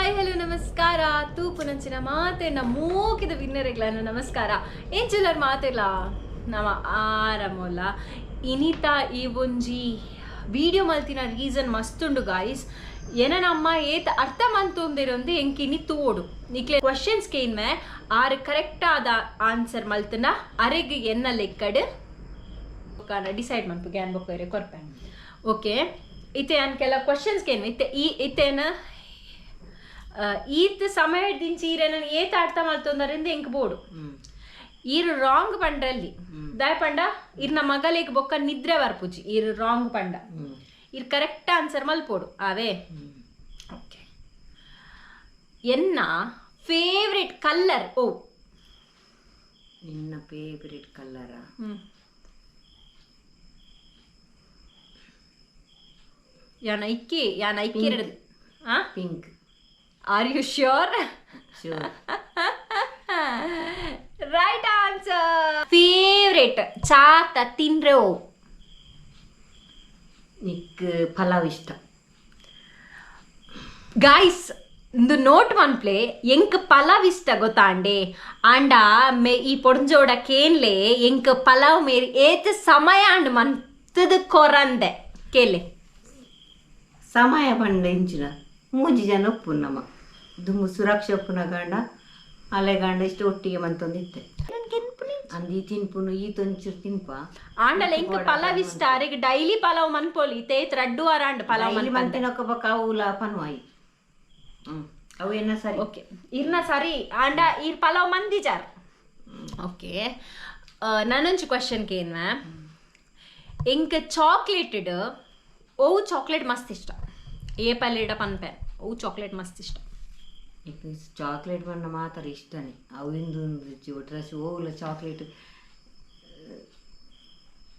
Hi hello ನಮಸ್ಕಾರ ತೂಪುನಂಚಿನ ಮಾತೆನ ಮೂಕಿದ ವಿನ್ನರೆಗ್ಲನ ನಮಸ್ಕಾರ ಎಂಚಲರ್ ಮಾತೆಲ್ಲ ನಮ ಆರಾಮಲ್ಲ ಇನಿತ ಈ ಒಂಜಿ ವಿಡಿಯೋ ಮಲ್ತಿನ ರೀಸನ್ ಮಸ್ತುಂಡು ಗಾಯ್ಸ್ ಏನನಮ್ಮ ಏತ್ ಅರ್ಥ ಮಂತೊಂದಿರೊಂದು ಎಂಕಿನಿ ತೋಡು ನಿಕ್ಲೆ ಕ್ವಶನ್ಸ್ ಕೇನ್ಮೆ ಆರು ಕರೆಕ್ಟ್ ಆದ ಆನ್ಸರ್ ಮಲ್ತನ ಅರೆಗ್ ಎನ್ನ ಲೆಕ್ಕಡ್ ಡಿಸೈಡ್ ಮನ್ಪು ಗ್ಯಾನ್ ಬೊಕ್ಕರೆ ಕೊರ್ಪೆ ಓಕೆ ಇತ್ತೆ ಅನ್ ಕೆಲ ಕ್ವಶನ್ಸ್ ಕೇನ್ಮೆ ಇತ್ತೇನ ಈತ್ ಸಮಯ ದಿಂಚಿ ಈರೇನ ಏತ ಅರ್ಥ ಮಲ್ತೊಂದರಿಂದ ಎಂಕ್ ಬೋಡು ಈರು ರಾಂಗ್ ಪಂಡ್ರಲ್ಲಿ ದಾಯ್ ಪಂಡ ಇರ್ನ ಮಗಲೇಗ್ ಬೊಕ್ಕ ನಿದ್ರೆ ಬರ್ಪುಜಿ ಈರು ರಾಂಗ್ ಪಂಡ ಇರ್ ಕರೆಕ್ಟ್ ಆನ್ಸರ್ ಮಲ್ಪೋಡು ಅವೇ ಓಕೆ ಎನ್ನ ಫೇವ್ರೆಟ್ ಕಲ್ಲರ್ ಓ ನಿನ್ನ ಫೇವ್ರೆಟ್ ಕಲ್ಲರ ಯಾನ ಐಕ್ಕಿ ಇರದು pink Are you sure? Sure. Right answer. Favorite ಚಾತ ತಿಂದ್ರೆ ಓ ನಿಕ್ ಪಲಾವ್ ಇಷ್ಟ ಗಾಯ್ಸ್ ಇಂದು ನೋಟ್ ಮನ್ಪ್ಲೆ ಎಂಕ್ ಪಲಾವ್ ಇಷ್ಟ ಗೊತ್ತಾಂಡೆ ಆಂಡ ಮೇ ಈ ಪೊಡ್ಜೋಡ ಕೇನ್ಲೆ ಎಂಕ್ ಪಲಾವ್ ಮೇರಿ ಏತ್ ಸಮಯ ಅಂಡ್ ಮಂತದ ಕೊರಂದೆ ಕೇಲೆ ಸಮಯ ಬಂಡ ಇಂಚಿನ ಮೂಜಿ ಜನ ಉಪ್ಪು ನಮ್ಮ ದುಮ್ಮು ಸುರಕ್ಷ ಉಪ್ಪುನ ಗಂಡ ಅಲೆ ಗಂಡ ಇಷ್ಟು ಒಟ್ಟಿಗೆ ಮಂತೊಂದಿತ್ತೆ ಅಂದಿ ತಿನ್ಪುನು ಈ ತೊಂಚೂರು ತಿನ್ಪ ಆಂಡಲ ಎಂಕ್ ಪಲಾವ್ ಇಷ್ಟ ಅರೆಗ್ ಡೈಲಿ ಪಲಾವ್ ಮನ್ಪೋಲಿ ತೇತ್ ರಡ್ಡು ಆರಾಂಡ್ ಪಲಾವ್ ಮಂತಿನೊಕ್ಕ ಬಕ್ಕ ಅವುಲ ಪನ್ವಾಯಿ ಅವು ಏನ ಸರಿ ಓಕೆ ಇರ್ನ ಸರಿ ಆಂಡ ಈರ್ ಪಲಾವ್ ಮಂದಿ ಜಾರ್ ಓಕೆ ನಾನೊಂಚು ಕ್ವಶನ್ ಕೇನ್ ಎಂಕ್ ಚಾಕ್ಲೇಟೆಡ್ ಓ ಚಾಕ್ಲೇಟ್ ಮಸ್ತ್ ಇಷ್ಟ ಏ ಪಲ್ಲೆಡ ಪನ್ಪೆ ಅವು ಚಾಕ್ಲೇಟ್ ಮಸ್ತ್ ಇಷ್ಟ ಚಾಕ್ಲೇಟ್ ಬಣ್ಣ ಮಾತ್ರ ಇಷ್ಟನೇ ಅವಿಂದು ರುಚಿ ಒಟ್ರಸ್ ಓವುಲ ಚಾಕ್ಲೇಟ್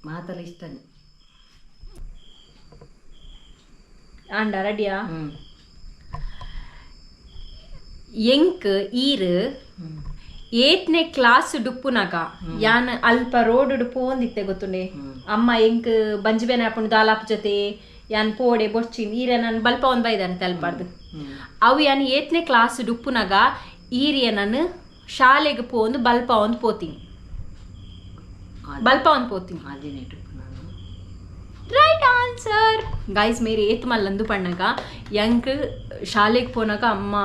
ಮಾತ್ರ ಇಷ್ಟನೇ ಆಂಡ ರೆಡಿಯಾ ಎಂಕ್ ಈರ್ ಏತ್ನೆ ಕ್ಲಾಸ್ ಡುಪ್ಪುನಗ ಯಾನ್ ಅಲ್ಪ ರೋಡ್ ಪೋಂದಿತ್ತೆ ಗೊತ್ತುಂಡೆ ಅಮ್ಮ ಎಂಕ್ ಬಂಜಿಬೇನ ಹಾಪುಂಡು ದಾಲಾಪ್ ಜೊತೆ ಯಾನ್ ಪೋಡೆ ಬೊಚ್ಚಿನ್ ಈರ ನಾನು ಬಲ್ಪ ಒಂದು ಬೈದಾನೆ ತಲ್ಪಾರ್ದು ಅವು ಯಾನ್ ಏತ್ನೆ ಕ್ಲಾಸ್ ಡುಪ್ಪುನಗ ಈರಿಯ ನಾನು ಶಾಲೆಗೆ ಪೋಂದು ಬಲ್ಪ ಒಂದು ಪೋತೀನಿ ರೈಟ್ ಆನ್ಸರ್ ಗೈಸ್ ಮೇರಿ ಏತ್ ಮಲ್ಲಂದು ಪಣ್ಣಗ ಯಂಕ್ ಶಾಲೆಗೆ ಪೋನಾಗ ಅಮ್ಮ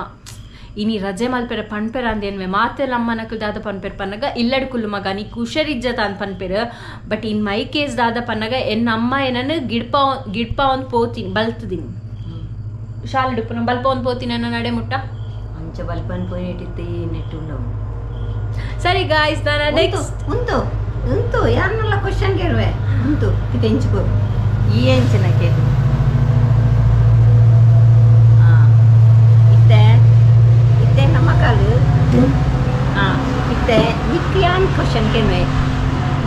ಇನಿ ರಜೆ ಮಲ್ಪೆರ ಪನ್ಪೆರ ಅಂದೇನ್ವೆ ಮಾತೆಲ್ಲ ಅಮ್ಮನಕಲ್ ದಾದ ಪನ್ಪೆರ್ ಪನ್ನಗ ಇಲ್ಲಡ್ ಕುಲ್ಲು ಮಗ ನೀ ಕುಶರಿಜ್ಜತ ಅಂತ ಪನ್ಪೆರ ಬಟ್ ಇನ್ ಮೈ ಕೇಸ್ ದಾದ ಪನ್ನಗ ಎನ್ನ ಅಮ್ಮ ಏನನ್ನು ಗಿಡ್ಪ ಒಂದು ಪೋತೀನಿ ಬಲ್ತದಿನಿ ಶಾಲೆ ಡುಪ್ಪನ ಬಲ್ಪ ಒಂದು ಪೋತೀನಿ ನನ್ನ ನಡೆ ಮುಟ್ಟ ಅಂಚ ಬಲ್ಪನ್ ಪೋಯಿಟ್ಟಿತ್ತೆ ನೆಟ್ಟು ಸರಿ ಗಾಯ್ಸ್ ನಾನು ನೆಕ್ಸ್ಟ್ ಉಂಟು ಯಾರನ್ನೆಲ್ಲ ಕ್ವಶನ್ ಕೇಳುವೆ ಉಂಟು ಇದು ಎಂಚ್ಕೋ ಈ ಎಂಚಿನ ಕೇಳು ಮಕ್ಕಳು ಇತ್ತೆ ನಿಕ್ಯಾನ್ ಕ್ವಶನ್ ಕೇಳುವೆ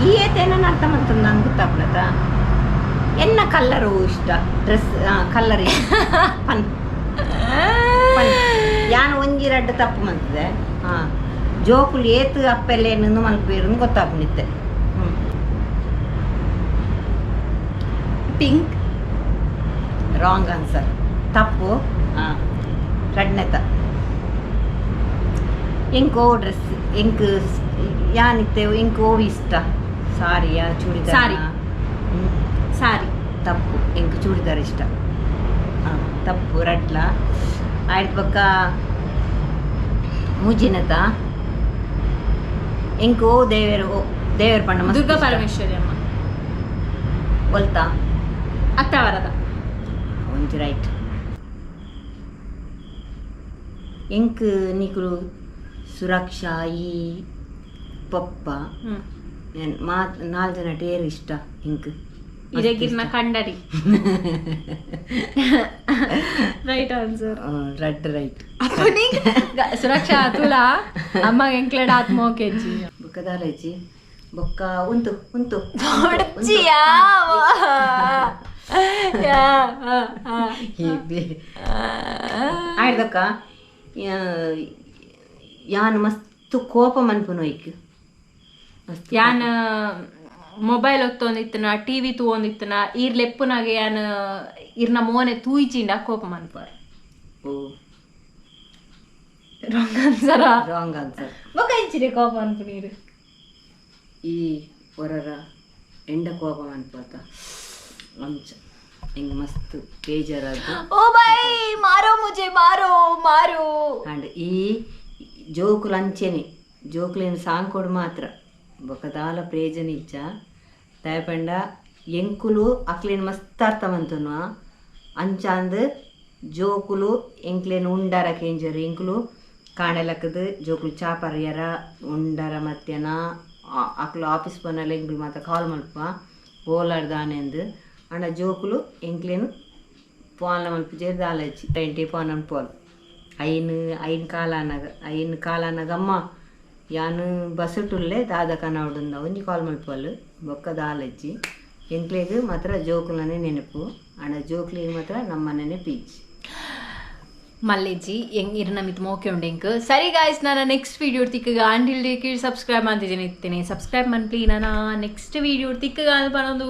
ಈ ಏತೇನ ಅರ್ಥ ಮಾಡ್ತದೆ ನಂಗೆ ಗೊತ್ತಾಗ್ಲತ್ತ ಎನ್ನ ಕಲ್ಲರು ಇಷ್ಟ ಡ್ರೆಸ್ ಕಲ್ಲರ್ ಪನ್ ಯಾನ್ ಒಂಜಿ ರಡ್ಡು ತಪ್ಪು ಮಂತದೆ ಜೋಕುಲು ಏತು ಅಪ್ಪೆಲ್ಲೇನು ಮಲ್ಪೇರು ಗೊತ್ತಾಗ್ನಿತ್ತೆ ಪಿಂಕ್ ರಾಂಗ್ ಆನ್ಸರ್ ತಪ್ಪು ರಡ್ನೆತ ಎಂಕೋ ಡ್ರೆಸ್ ಎಂಕ್ ಯಾನಿತ್ತೇವು ಎಂಕೋ ಇಷ್ಟ ಸಾರಿಯಾ ಚೂಡಿದಾರ ಸಾರಿ ತಪ್ಪು ಎಂಕ್ ಚೂಡಿದಾರ ಇಷ್ಟ ತಪ್ಪು ರಡ್ಲ ಆಯ್ತು ಪಕ್ಕ ಮುಜಿನತ ಎಂಕೋ ದೇವರ ಪಣ್ಣ ದುರ್ಗಾ ಪರಮೇಶ್ವರಿ ಅಮ್ಮ ಒಲ್ತಾ ಅತ್ತವರದ ಒಂಜಿ ರೈಟ್ ಎಂಕ್ ನೀಕುಲು ಸುರಕ್ಷಾ ಈ ಪಪ್ಪ ನಾಲ್ ಜನ ಟೇರು ಇಷ್ಟ ಇಂಕ್ ಇರಗಿರ್ನ ಕಂಡರಿ ರೈಟ್ ಆನ್ಸರ್ ರೈಟ್ ಸುರಕ್ಷಾ ತುಲ ಅಮ್ಮ ಎಂಕ್ಲೆಡ್ ಆತ್ಮೋಕೆಜಿ ಬುಕ್ಕದಾಲಜಿ ಬೊಕ್ಕ ಉಂತು ಆಯ್ದಕ್ಕ ಯಾನ್ ಮಸ್ತ್ ಕೋಪ ಮನ್ಪುನು ಐಕ್ ಯಾನ್ ಮೊಬೈಲ್ ಒತ್ತೊಂದಿತ್ತನ ಟಿವಿ ತೂವೊಂದಿತ್ತನ ಈರ್ ಲೆಪ್ಪುನಾಗೆ ಯಾನ್ ಇರ್ನ ಮೋನೆ ತೂಯಿಚಿಂಡ ಕೋಪ ಮನ್ಪರ್ ಓ ರಾಂಗ್ ಆನ್ಸರಾ ರಾಂಗ್ ಆನ್ಸರ್. ಬೊಕ ಇಂಚಿದೆ ಕೋಪ ಅನ್ಪುನೀರು ಈ ಹೊರರ ಎಂಡ ಕೋಪ ಅನ್ಪಾತ ಅಂಚ ಹಿಂಗೆ ಮಸ್ತ್ ಬೇಜಾರಾದ್ದು. ಓ ಬೈ ಮಾರೋ ಮುಜೆ ಮಾರೋ ಮಾರೋ. ಅಂಡ್ ಈ ಜೋಕುಲು ಅಂಚೆನೆ ಜೋಕುಲೇನು ಸಾಂಗ್ ಕೊಡು ಮಾತ್ರ ಬೊಕದಾಲ ಪ್ರೇಜನ ಇಜ್ಜ ದಯಪಂಡ ಎಂಕುಲು ಅಕ್ಲೇನು ಮಸ್ತ್ ಅರ್ಥ ಮಂತುನು ಅಂಚಾಂದ್ ಜೋಕುಲು ಎಂಕ್ಲೇನು ಉಂಡಾರ ಕೇಂಜರು ಎಂಕುಲು ಕಾಣಲಕ್ಕದು ಜೋಕುಲು ಚಾಪರ್ಯರ ಉಂಡರ ಮತ್ತೆನ ಅಕ್ಲು ಆಫೀಸ್ ಪೋನಲ್ಲ ಎಂಕುಲು ಮಾತ್ರ ಕಾಲ್ ಮಲ್ಪ ಓಲಾಡ್ದಾನೆ ಅಂದು ಅಣ್ಣ ಜೋಕುಲು ಎಂಕ್ಲೇನು ಪೋನ್ಲ ಮಲ್ಪಿಜೆ ದಾಲಚ್ಚಿ ಟ್ರೆಂಟಿ ಪೋನನ್ ಪೋಲ್ ಐನ್ ಕಾಲಾನಗ ಅಮ್ಮ ಯಾನು ಬಸಟುಲ್ಲೆ ದಾದ ಕನವಡುಂದ ಒಂಜಿ ಕಾಲ್ ಮಲ್ಪೋಲು ಬೊಕ್ಕ ದಾಲಜ್ಜಿ ಎಂಕ್ಲೆಗ್ ಮಾತ್ರ ಜೋಕುಲನೆ ನೆನಪು ಅಣ್ಣ ಜೋಕ್ಲಿಗೆ ಮಾತ್ರ ನಮ್ಮನೆ ಪೀಚ್ ಮಲ್ಲೆಜ್ಜಿ ಹೆಂಗ್ ಇರ್ ನಮಿತ್ ಮೋಕೆ ಉಂಡೆಂಕ್ ಸರಿ ಗಾಯ್ಸ್ ನಾನು ನೆಕ್ಸ್ಟ್ ವಿಡಿಯೋ ತಿಕ್ಕಗ ಆಂಟಿಲ್ ಸಬ್ಸ್ಕ್ರೈಬ್ ಮಾಡ್ತಿದ್ದೇನೆ ಸಬ್ಸ್ಕ್ರೈಬ್ ಮನ್ಪ್ಲಿ ನಾನು ನೆಕ್ಸ್ಟ್ ವಿಡಿಯೋ ತಿಕ್ಕಗ ಅನ್ಪನೊಂದು